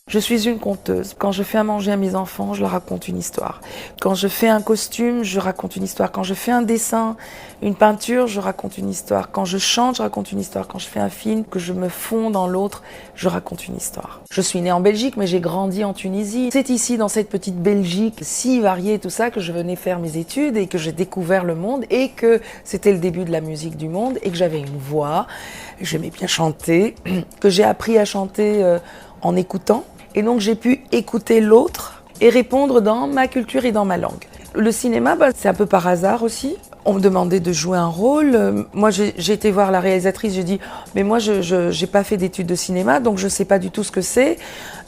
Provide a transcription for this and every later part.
Je suis une conteuse. Quand je fais à manger à mes enfants, je leur raconte une histoire. Quand je fais un costume, je raconte une histoire. Quand je fais un dessin, une peinture, je raconte une histoire. Quand je chante, je raconte une histoire. Quand je fais un film, que je me fonds dans l'autre, je raconte une histoire. Je suis née en Belgique, mais j'ai grandi en Tunisie. C'est ici, dans cette petite Belgique si variée, tout ça, que je venais faire mes études et que j'ai découvert le monde et que c'était le début de la musique du monde et que j'avais une voix, j'aimais bien chanter, que j'ai appris à chanter en écoutant. Et donc j'ai pu écouter l'autre et répondre dans ma culture et dans ma langue. Le cinéma, c'est un peu par hasard aussi. On me demandait de jouer un rôle. Moi, j'ai été voir la réalisatrice, j'ai dit « mais moi, je n'ai pas fait d'études de cinéma, donc je ne sais pas du tout ce que c'est ».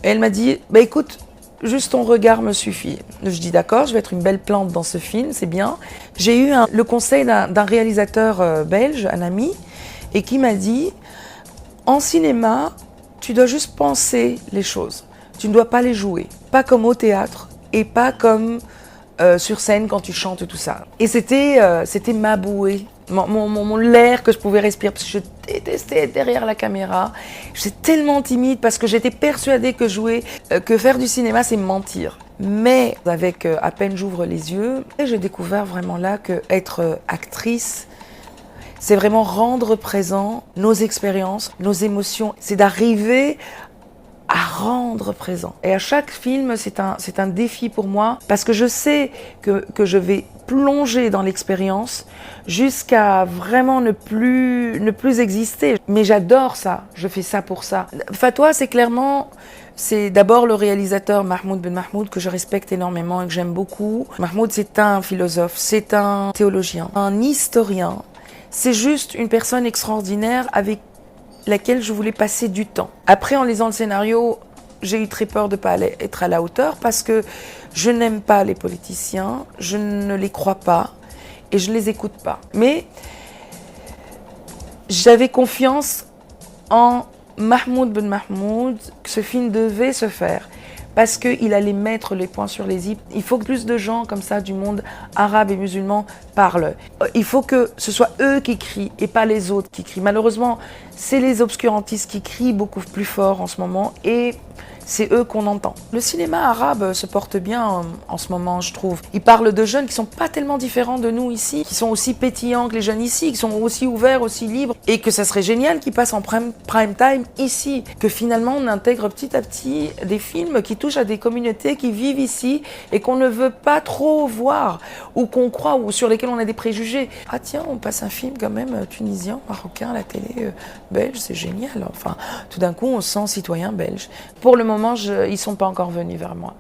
Et elle m'a dit « écoute, juste ton regard me suffit ». Je dis « d'accord, je vais être une belle plante dans ce film, c'est bien ». J'ai eu le conseil d'un réalisateur belge, un ami, et qui m'a dit « en cinéma, tu dois juste penser les choses. Tu ne dois pas les jouer, pas comme au théâtre et pas comme sur scène quand tu chantes et tout ça. » Et c'était ma bouée, l'air que je pouvais respirer parce que je détestais être derrière la caméra. J'étais tellement timide parce que j'étais persuadée que faire du cinéma c'est mentir. Mais avec à peine j'ouvre les yeux, j'ai découvert vraiment là que être actrice, c'est vraiment rendre présent nos expériences, nos émotions. C'est d'arriver à rendre présent. Et à chaque film, c'est un défi pour moi parce que je sais que je vais plonger dans l'expérience jusqu'à vraiment ne plus exister. Mais j'adore ça, je fais ça pour ça. Fatwa, c'est d'abord le réalisateur Mahmoud Ben Mahmoud que je respecte énormément et que j'aime beaucoup. Mahmoud, c'est un philosophe, c'est un théologien, un historien. C'est juste une personne extraordinaire avec laquelle je voulais passer du temps. Après, en lisant le scénario, j'ai eu très peur de ne pas être à la hauteur parce que je n'aime pas les politiciens, je ne les crois pas et je ne les écoute pas. Mais j'avais confiance en Mahmoud Ben Mahmoud que ce film devait se faire parce qu'il allait mettre les points sur les i. Il faut que plus de gens comme ça du monde arabe et musulman parlent. Il faut que ce soit eux qui crient et pas les autres qui crient. Malheureusement, c'est les obscurantistes qui crient beaucoup plus fort en ce moment et c'est eux qu'on entend. Le cinéma arabe se porte bien en ce moment, je trouve. Il parle de jeunes qui sont pas tellement différents de nous ici, qui sont aussi pétillants que les jeunes ici, qui sont aussi ouverts, aussi libres, et que ça serait génial qu'ils passent en prime time ici. Que finalement on intègre petit à petit des films qui touchent à des communautés qui vivent ici et qu'on ne veut pas trop voir, ou qu'on croit, ou sur lesquels on a des préjugés. Ah tiens, on passe un film quand même tunisien, marocain à la télé belge, c'est génial. Enfin, tout d'un coup on se sent citoyen belge. Pour le moment, ils ne sont pas encore venus vers moi.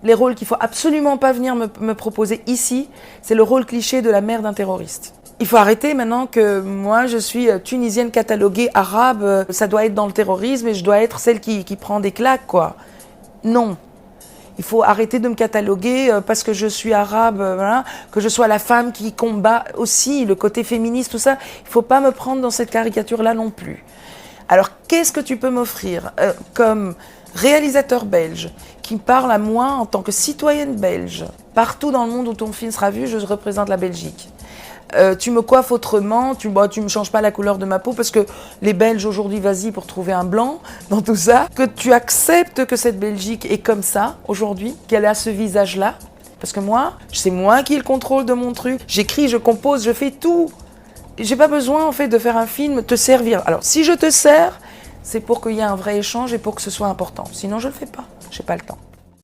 Les rôles qu'il ne faut absolument pas venir me proposer ici, c'est le rôle cliché de la mère d'un terroriste. Il faut arrêter maintenant que moi je suis tunisienne cataloguée arabe, ça doit être dans le terrorisme et je dois être celle qui prend des claques, quoi. Non. Il faut arrêter de me cataloguer parce que je suis arabe, voilà, que je sois la femme qui combat aussi le côté féministe, tout ça. Il ne faut pas me prendre dans cette caricature-là non plus. Alors, qu'est-ce que tu peux m'offrir comme réalisateur belge qui parle à moi en tant que citoyenne belge? Partout dans le monde où ton film sera vu, je représente la Belgique. Tu me coiffes autrement, tu me changes pas la couleur de ma peau parce que les Belges aujourd'hui, vas-y pour trouver un blanc dans tout ça. Que tu acceptes que cette Belgique est comme ça aujourd'hui, qu'elle a ce visage-là. Parce que moi, c'est moi qui ai le contrôle de mon truc. J'écris, je compose, je fais tout. J'ai pas besoin en fait de faire un film, te servir. Alors si je te sers, c'est pour qu'il y ait un vrai échange et pour que ce soit important. Sinon je le fais pas, j'ai pas le temps.